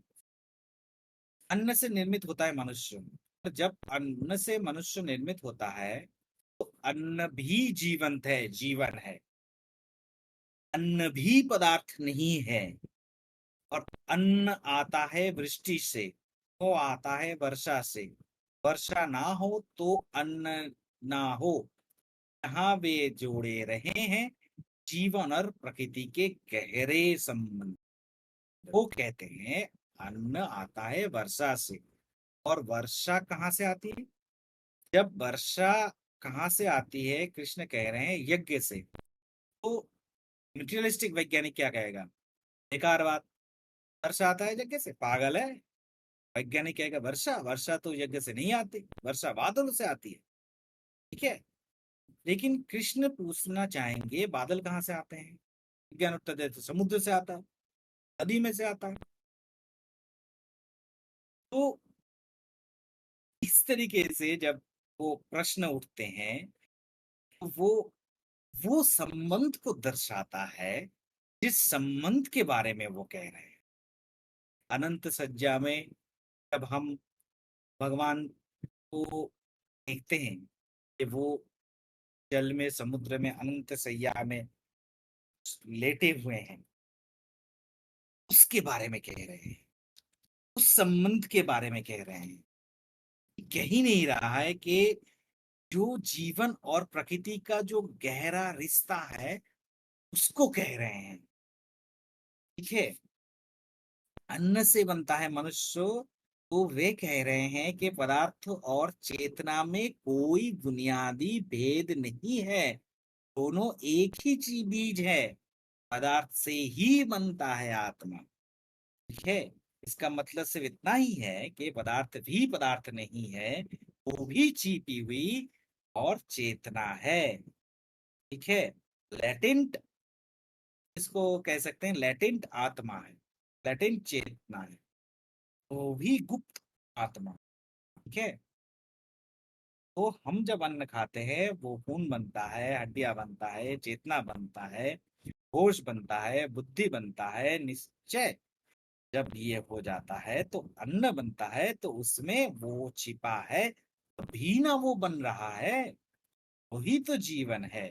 अन्न से निर्मित होता है मनुष्य। तो जब अन्न से मनुष्य निर्मित होता है, तो अन्न भी जीवंत है, जीवन है। अन्न भी पदार्थ नहीं है। और अन्न आता है वृष्टि से, वो आता है वर्षा से। वर्षा ना हो तो अन्न ना हो। यहाँ वे जोड़े रहे हैं जीवन और प्रकृति के गहरे संबंध। वो कहते हैं अन्न आता है वर्षा से। और वर्षा कहाँ से आती है? जब वर्षा कहाँ से आती है, कृष्ण कह रहे हैं यज्ञ से। तो मटेरियलिस्टिक वैज्ञानिक क्या कहेगा? बेकार बात, वर्षा आता है यज्ञ से, पागल है। वैज्ञानिक कहेगा वर्षा वर्षा तो यज्ञ से नहीं आती, वर्षा बादल से आती है। ठीक है, लेकिन कृष्ण पूछना चाहेंगे बादल कहाँ से आते हैं? विज्ञान उत्तर देते समुद्र से आता है, नदी में से आता है। तो इस तरीके से जब वो प्रश्न उठते हैं, तो वो संबंध को दर्शाता है, जिस संबंध के बारे में वो कह रहे हैं। अनंत सज्जा में जब हम भगवान को देखते हैं कि वो जल में, समुद्र में, अनंत सैया में लेटे हुए हैं, उसके बारे में कह रहे हैं, उस संबंध के बारे में कह रहे हैं। कह ही नहीं रहा है कि जो जीवन और प्रकृति का जो गहरा रिश्ता है, उसको कह रहे हैं। ठीक है, अन्न से बनता है मनुष्य। तो वे कह रहे हैं कि पदार्थ और चेतना में कोई बुनियादी भेद नहीं है, दोनों एक ही बीज है। पदार्थ से ही बनता है आत्मा। ठीक है, इसका मतलब सिर्फ इतना ही है कि पदार्थ भी पदार्थ नहीं है, वो भी छिपी हुई और चेतना है। ठीक है, लेटेंट, इसको कह सकते हैं लेटेंट आत्मा है, लेटेंट चेतना है, वो भी गुप्त आत्मा। ठीक है, तो हम जब अन्न खाते हैं, वो खून बनता है, हड्डियां बनता है, चेतना बनता है, होश बनता है, बुद्धि बनता है, निश्चय। जब ये हो जाता है तो अन्न बनता है, तो उसमें वो छिपा है, तभी ना वो बन रहा है। वही तो जीवन है।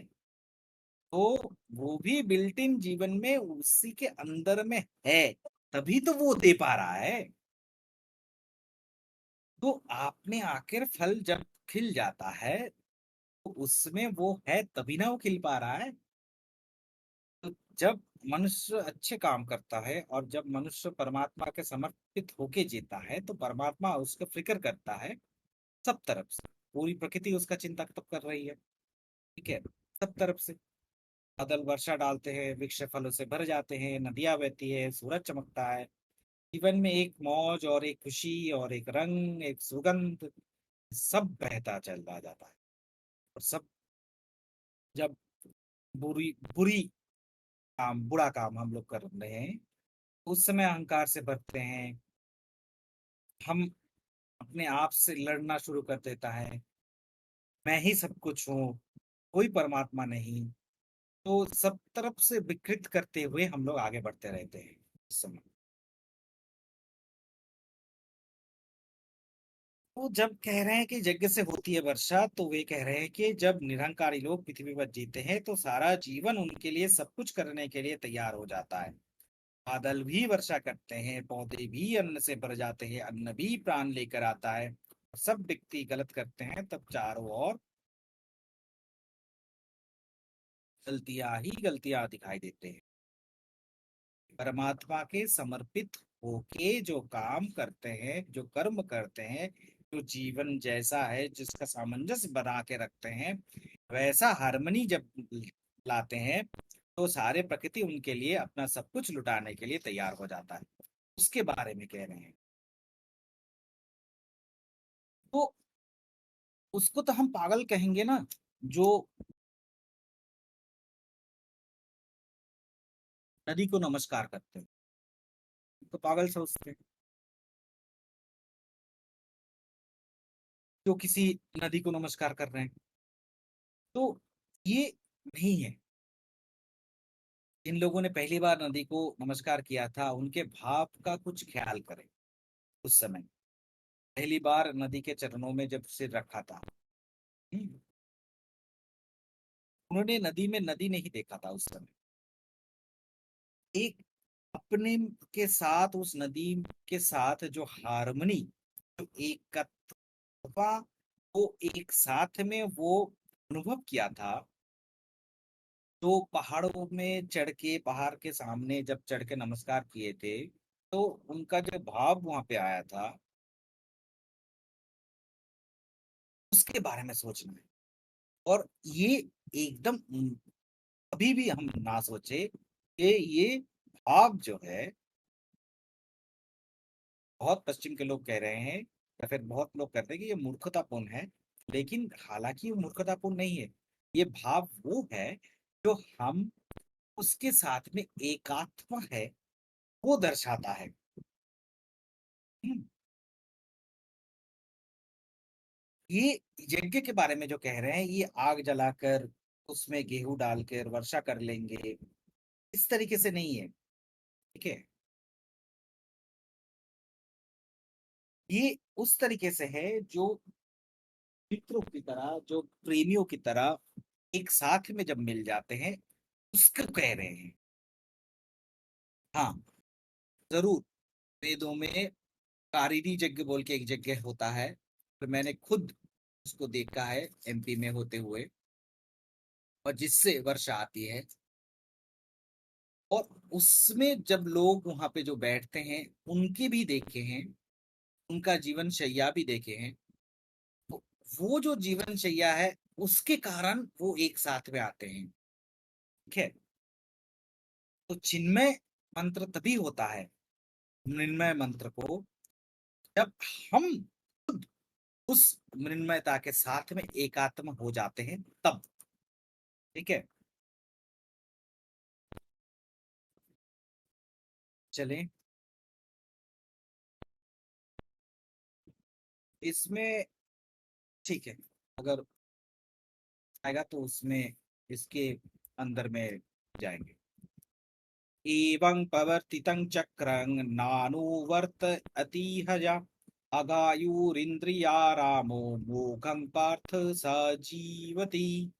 तो वो भी बिल्ट इन जीवन में उसी के अंदर में है, तभी तो वो दे पा रहा है। तो आपने आखिर फल जब खिल जाता है, तो उसमें वो है, तभी ना वो खिल पा रहा है। तो जब मनुष्य अच्छे काम करता है और जब मनुष्य परमात्मा के समर्पित होके जीता है, तो परमात्मा उसका फिक्र करता है सब तरफ से। पूरी प्रकृति उसका चिंता तब कर रही है। ठीक है, सब तरफ से बादल वर्षा डालते हैं, वृक्ष फलों से भर जाते हैं, नदियां बहती है, सूरज चमकता है। जीवन में एक मौज और एक खुशी और एक रंग, एक सुगंध, सब बहता चला जाता है। और सब जब बुरी बुरी काम, बुरा काम हम लोग कर रहे हैं, उस समय अहंकार से भरते हैं। हम अपने आप से लड़ना शुरू कर देता है, मैं ही सब कुछ हूँ, कोई परमात्मा नहीं। तो सब तरफ से विकृत करते हुए हम लोग आगे बढ़ते रहते हैं इस समय। वो जब कह रहे हैं कि यज्ञ से होती है वर्षा, तो वे कह रहे हैं कि जब निरहंकारी लोग पृथ्वी पर जीते हैं, तो सारा जीवन उनके लिए सब कुछ करने के लिए तैयार हो जाता है। बादल भी वर्षा करते हैं, पौधे भी अन्न से भर जाते हैं, अन्न भी प्राण लेकर आता है। सब व्यक्ति गलत करते हैं, तब चारों ओर गलतियां ही गलतियां दिखाई देते हैं। परमात्मा के समर्पित होके जो काम करते हैं, जो कर्म करते हैं, जो जीवन जैसा है जिसका सामंजस्य बना के रखते हैं, वैसा हारमोनी जब लाते हैं, तो सारे प्रकृति उनके लिए अपना सब कुछ लुटाने के लिए तैयार हो जाता है। उसके बारे में कह रहे हैं। तो उसको तो हम पागल कहेंगे ना, जो नदी को नमस्कार करते हैं, तो पागल समझते हैं। जो किसी नदी को नमस्कार कर रहे हैं, तो ये नहीं है। जिन लोगों ने पहली बार नदी को नमस्कार किया था, उनके भाव का कुछ ख्याल करें। उस समय पहली बार नदी के चरणों में जब सिर रखा था, उन्होंने नदी में नदी नहीं देखा था उस समय। एक अपने के साथ, उस नदी के साथ जो हारमनी, जो एकत्वता, वो एक साथ में वो अनुभव किया था। तो पहाड़ों में चढ़ के, पहाड़ के सामने जब चढ़ के नमस्कार किए थे, तो उनका जो भाव वहां पे आया था, उसके बारे में सोचना है। और ये एकदम कभी भी हम ना सोचे कि ये भाव जो है, बहुत पश्चिम के लोग कह रहे हैं या फिर बहुत लोग कहते हैं कि ये मूर्खतापूर्ण है। लेकिन हालांकि ये मूर्खतापूर्ण नहीं है। ये भाव वो है जो हम उसके साथ में एकात्म है, वो दर्शाता है। हम्म, ये यज्ञ के बारे में जो कह रहे हैं, ये आग जलाकर उसमें गेहूं डालकर वर्षा कर लेंगे, इस तरीके से नहीं है। ठीक है, ये उस तरीके से है जो मित्रों की तरह, जो प्रेमियों की तरह एक साथ में जब मिल जाते हैं, उसको कह रहे हैं। हाँ, जरूर। वेदों में कारिनी यज्ञ बोल के एक यज्ञ होता है, तो मैंने खुद उसको देखा है एमपी में होते हुए, और जिससे वर्षा आती है। और उसमें जब लोग वहां पे जो बैठते हैं, उनके भी देखे हैं, उनका जीवन शैया भी देखे हैं। वो वो जो जीवन शैया है, उसके कारण वो एक साथ में आते हैं। ठीक है। तो चिन्मय मंत्र तभी होता है, मृण्मय मंत्र को, जब हम खुद उस मृण्मयता के साथ में एकात्म हो जाते हैं, तब। ठीक है, चलें। इसमें ठीक है, अगर आएगा तो उसमें इसके अंदर में जाएंगे। एवं प्रवर्तितं चक्रं नानुवर्त अतिहजा अगायुरिन्द्रियारामो मोघं पार्थ स जीवति।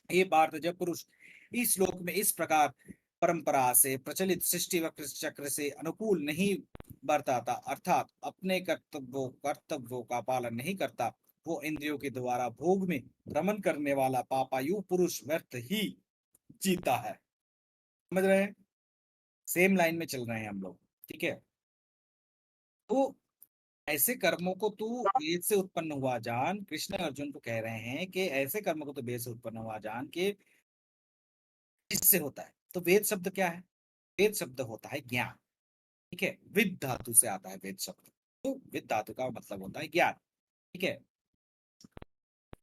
हे पार्थ, जब पुरुष इस श्लोक में इस प्रकार परंपरा से प्रचलित सृष्टि वक्र चक्र से अनुकूल नहीं बरताता, अर्थात अपने कर्तव्यों का पालन नहीं करता, वो इंद्रियों के द्वारा भोग में भ्रमण करने वाला पापायु पुरुष व्यर्थ ही जीता है। समझ रहे हैं? सेम लाइन में चल रहे हैं हम लोग। ठीक है। तो ऐसे कर्मों को तू वेद से उत्पन्न हुआ जान, कृष्ण अर्जुन को कह रहे हैं कि ऐसे कर्मों को तो वेद से उत्पन्न हुआ जान के इससे होता है। तो वेद शब्द क्या है? वेद शब्द होता है ज्ञान। ठीक है, विद धातु से आता है वेद शब्द। तो विद धातु का मतलब होता है ज्ञान। ठीक है।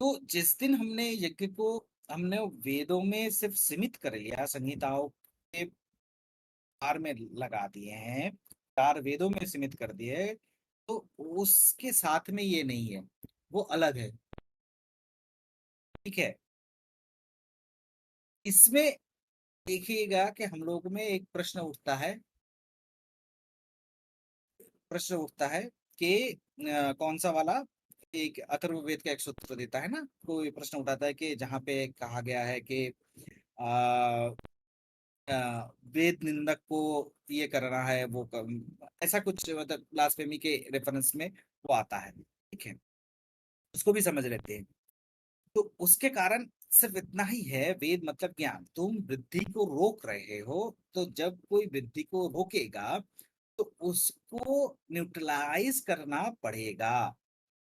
तो जिस दिन हमने यज्ञ को, हमने वेदों में सिर्फ सीमित कर लिया, संहिताओं के पार में लगा दिए हैं, चार वेदों में सीमित कर दिए, तो उसके साथ में ये नहीं है, वो अलग है। ठीक है। इसमें देखिएगा कि हम लोग में एक प्रश्न उठता है कि कौन सा वाला, एक अथर्ववेद का एक सूत्र देता है ना, कोई प्रश्न उठाता है कि जहाँ पे कहा गया है कि आ, वेद निंदक को ये करना है, ऐसा कुछ, मतलब ब्लास्फेमी के रेफरेंस में वो आता है। ठीक है, उसको भी समझ लेते हैं। तो उसके कारण सिर्फ इतना ही है, वेद मतलब ज्ञान। तुम वृद्धि को रोक रहे हो, तो जब कोई वृद्धि को रोकेगा, तो उसको न्यूट्रलाइज करना पड़ेगा।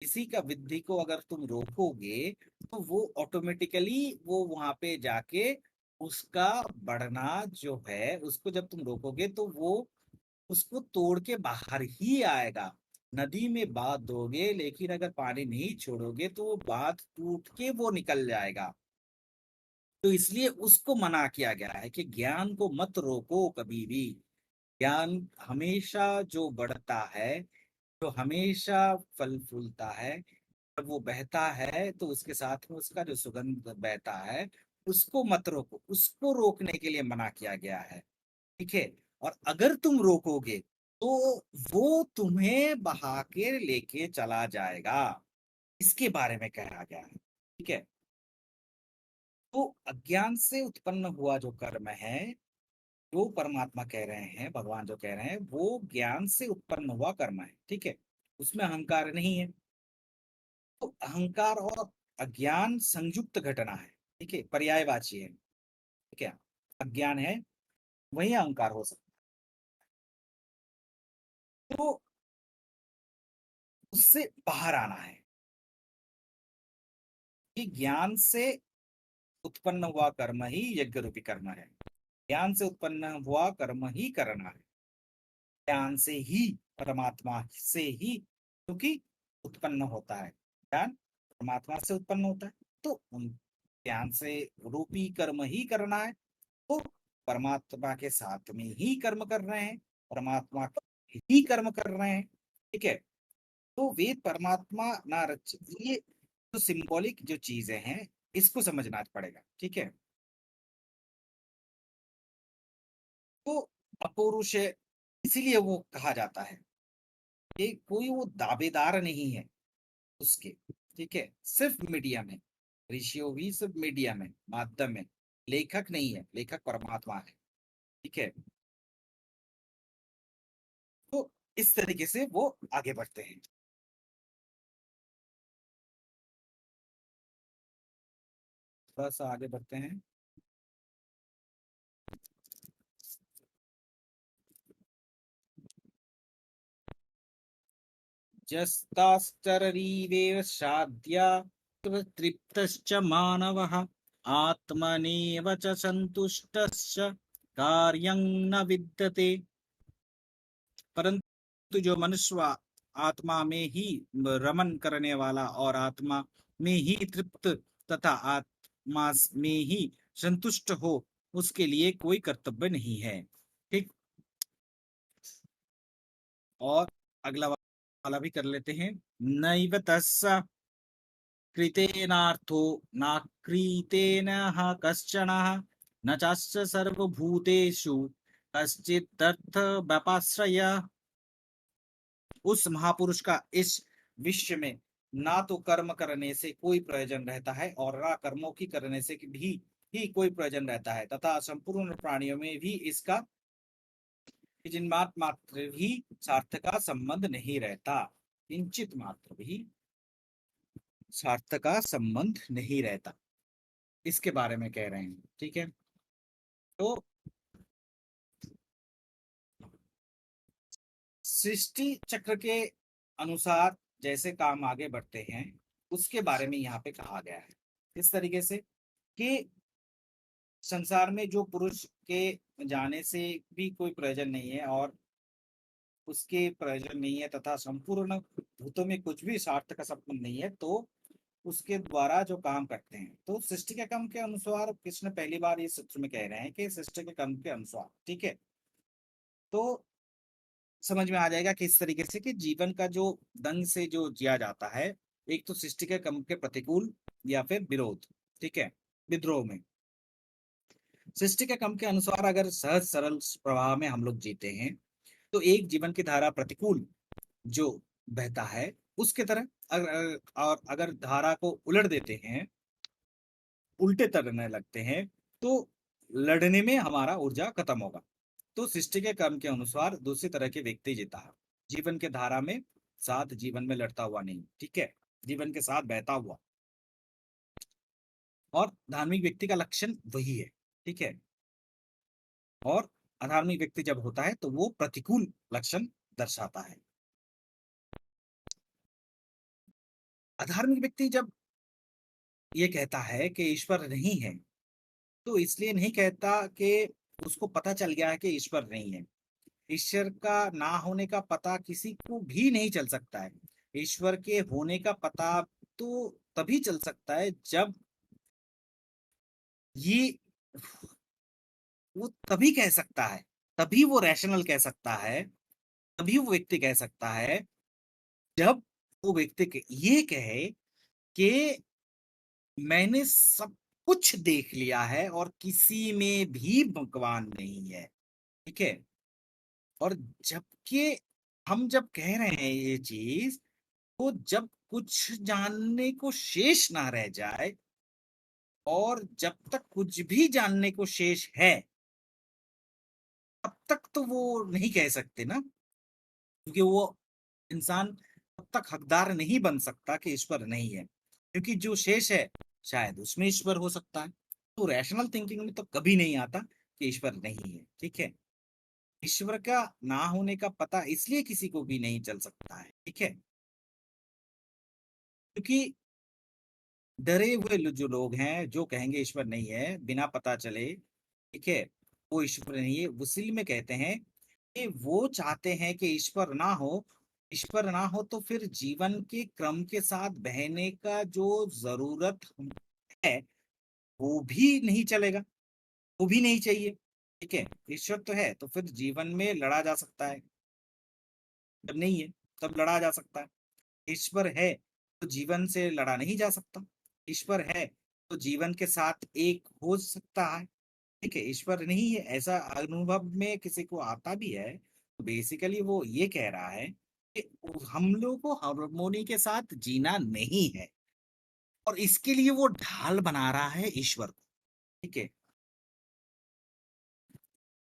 किसी का वृद्धि को अगर तुम रोकोगे, तो वो ऑटोमेटिकली वो वहां पे जाके उसका बढ़ना जो है, उसको जब तुम रोकोगे तो वो उसको तोड़ के बाहर ही आएगा। नदी में बांध दोगे लेकिन अगर पानी नहीं छोड़ोगे तो वो बांध टूट के वो निकल जाएगा। तो इसलिए उसको मना किया गया है कि ज्ञान को मत रोको कभी भी। ज्ञान हमेशा जो बढ़ता है, जो हमेशा फल फूलता है, जब वो बहता है तो उसके साथ में उसका जो सुगंध बहता है, उसको मत रोको, उसको रोकने के लिए मना किया गया है। ठीक है। और अगर तुम रोकोगे तो वो तुम्हें बहा के लेके चला जाएगा, इसके बारे में कहा गया है। ठीक है। तो अज्ञान से उत्पन्न हुआ जो कर्म है, जो परमात्मा कह रहे हैं, भगवान जो कह रहे हैं, वो ज्ञान से उत्पन्न हुआ कर्म है। ठीक है। उसमें अहंकार नहीं है। तो अहंकार और अज्ञान संयुक्त घटना है। ठीक है, पर्यायवाची है। ठीक है। अज्ञान है, वही अहंकार हो सकता है। तो उससे बाहर आना है कि ज्ञान से उत्पन्न हुआ कर्म ही यज्ञ रूपी कर्म है। ज्ञान से उत्पन्न हुआ कर्म ही करना है। ज्ञान से ही, परमात्मा से ही, क्योंकि उत्पन्न होता है ज्ञान, परमात्मा से उत्पन्न होता है। तो उन ज्ञान से रूपी कर्म ही करना है। तो परमात्मा के साथ में ही कर्म कर रहे हैं, परमात्मा का ही कर्म कर रहे हैं। ठीक है। तो वेद परमात्मा ना रच, ये जो सिंबॉलिक जो चीजें हैं, इसको समझना पड़ेगा। ठीक है। तो अपौरुष है, इसीलिए वो कहा जाता है कि कोई वो दावेदार नहीं है उसके। ठीक है। सिर्फ मीडियम है, ऋषियों भी सिर्फ मीडियम है, माध्यम है, लेखक नहीं है, लेखक परमात्मा है। ठीक है। तो इस तरीके से वो आगे बढ़ते हैं। थोड़ा सा आगे बढ़ते हैं। जस्ताश्चररीवेव साध्या तृप्तश्च मानवः आत्मनेव च सन्तुष्टश्च कार्यं न विद्यते। परंतु जो मनुष्य आत्मा में ही रमन करने वाला और आत्मा में ही तृप्त तथा आत्मा में ही संतुष्ट हो, उसके लिए कोई कर्तव्य नहीं है। ठीक। और अगला वाला भी कर लेते हैं। नैव तस्स कृतेनार्थो नाक्रीतेन कश्चन न चास्य सर्वभूतेषु कश्चिदर्थ व्यपाश्रय। उस महापुरुष का इस विश्व में ना तो कर्म करने से कोई प्रयोजन रहता है और ना कर्मों की करने से भी ही कोई प्रयोजन रहता है, तथा संपूर्ण प्राणियों में भी इसका किंचित मात्र भी स्वार्थ का संबंध नहीं रहता। किंचित मात्र भी स्वार्थ का संबंध नहीं रहता, इसके बारे में कह रहे हैं। ठीक है। तो सृष्टि चक्र के अनुसार जैसे काम आगे बढ़ते हैं, उसके बारे में यहाँ पे कहा गया है इस तरीके से कि संसार में जो पुरुष के जाने से भी कोई प्रयोजन नहीं है और उसके प्रयोजन नहीं है, तथा संपूर्ण भूतों में कुछ भी स्वार्थ का संबंध नहीं है, तो उसके द्वारा जो काम करते हैं, तो सृष्टि के क्रम के अनुसार कृष्ण पहली बार इस सूत्र में कह रहे हैं कि सृष्टि के क्रम के अनुसार। ठीक है। तो समझ में आ जाएगा कि इस तरीके से कि जीवन का जो ढंग से जो जिया जाता है, एक तो सृष्टि के क्रम के प्रतिकूल या फिर विरोध। ठीक है। विद्रोह में सृष्टि के क्रम के अनुसार अगर सहज सरल प्रवाह में हम लोग जीते हैं, तो एक जीवन की धारा प्रतिकूल जो बहता है उसके तरह, और अगर धारा को उलट देते हैं, उल्टे तरने लगते हैं, तो लड़ने में हमारा ऊर्जा खत्म होगा। तो सृष्टि के क्रम के अनुसार दूसरी तरह के व्यक्ति जीता है, जीवन के धारा में साथ, जीवन में लड़ता हुआ नहीं। ठीक है। जीवन के साथ बहता हुआ। और धार्मिक व्यक्ति का लक्षण वही है। ठीक है। और अधार्मिक व्यक्ति जब होता है तो वो प्रतिकूल लक्षण दर्शाता है। अधार्मिक व्यक्ति जब ये कहता है कि ईश्वर नहीं है, तो इसलिए नहीं कहता कि उसको पता चल गया है कि ईश्वर नहीं है, ईश्वर का ना होने का पता किसी को भी नहीं चल सकता है। ईश्वर के होने का पता तो तभी चल सकता है जब ये वो तभी कह सकता है, तभी वो रैशनल कह सकता है, तभी वो व्यक्ति कह सकता है जब वो व्यक्ति ये कहे कि मैंने सब कुछ देख लिया है और किसी में भी भगवान नहीं है। ठीक है। और जबकि हम जब कह रहे हैं ये चीज, तो जब कुछ जानने को शेष ना रह जाए, और जब तक कुछ भी जानने को शेष है तब तक तो वो नहीं कह सकते ना, क्योंकि वो इंसान तब तक हकदार नहीं बन सकता कि ईश्वर नहीं है, क्योंकि जो शेष है शायद उसमें ईश्वर हो सकता है। तो रैशनल थिंकिंग में तो कभी नहीं आता कि ईश्वर नहीं है। ठीक है। ईश्वर का ना होने का पता इसलिए किसी को भी नहीं चल सकता है। ठीक है। क्योंकि डरे हुए जो लोग हैं जो कहेंगे ईश्वर नहीं है बिना पता चले, ठीक है, वो ईश्वर नहीं है, उसी में कहते हैं कि वो चाहते हैं कि ईश्वर ना हो। ईश्वर ना हो तो फिर जीवन के क्रम के साथ बहने का जो जरूरत है वो भी नहीं चलेगा, वो भी नहीं चाहिए। ठीक है। ईश्वर तो है तो फिर जीवन में लड़ा जा सकता है, जब नहीं है तब लड़ा जा सकता है। ईश्वर है तो जीवन से लड़ा नहीं जा सकता। ईश्वर है तो जीवन के साथ एक हो सकता है। ठीक है। ईश्वर नहीं है ऐसा अनुभव में किसी को आता भी है तो बेसिकली वो ये कह रहा है कि हम लोग को हार्मोनी के साथ जीना नहीं है, और इसके लिए वो ढाल बना रहा है ईश्वर को। ठीक है।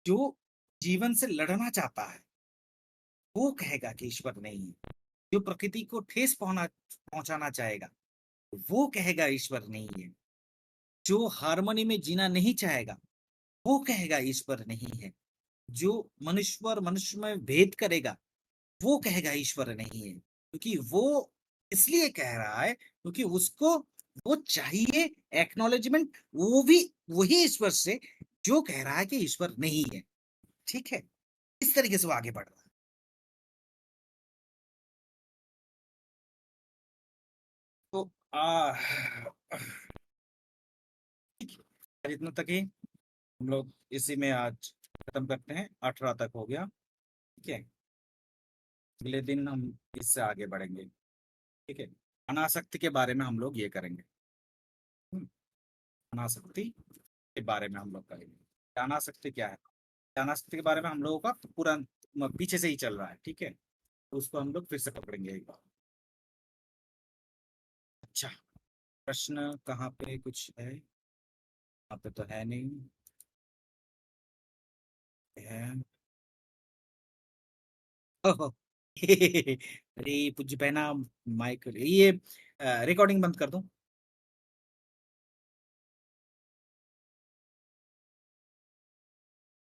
जो जीवन से लड़ना चाहता है वो कहेगा कि ईश्वर नहीं है। जो प्रकृति को ठेस पहुंचाना चाहेगा वो कहेगा ईश्वर नहीं है। जो हार्मनी में जीना नहीं चाहेगा वो कहेगा ईश्वर नहीं है। जो मनुष्य और मनुष्य में भेद करेगा वो कहेगा ईश्वर नहीं है, क्योंकि वो इसलिए कह रहा है क्योंकि उसको वो चाहिए एक्नॉलेजमेंट, वो भी वही ईश्वर से जो कह रहा है कि ईश्वर नहीं है। ठीक है। इस तरीके से वो आगे बढ़ रहा है। तो आज इतना तक ही हम लोग इसी में आज खत्म करते हैं। 18 तक हो गया। ठीक है। अगले दिन हम इससे आगे बढ़ेंगे। ठीक है। अनासक्ति के बारे में हम लोग ये करेंगे। हम्म, अनासक्ति के बारे में हम लोग करेंगे। अनासक्ति क्या है? अनासक्ति के बारे में हम लोगों का पूरा पीछे से ही चल रहा है। ठीक है। तो उसको हम लोग फिर से पकड़ेंगे एक बार। अच्छा, प्रश्न कहाँ पे कुछ है? यहाँ पे तो है नहीं। है। ओहो, अरे पूज्य पहना माइक ये रिकॉर्डिंग बंद कर दूं?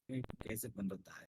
कैसे बंद होता है?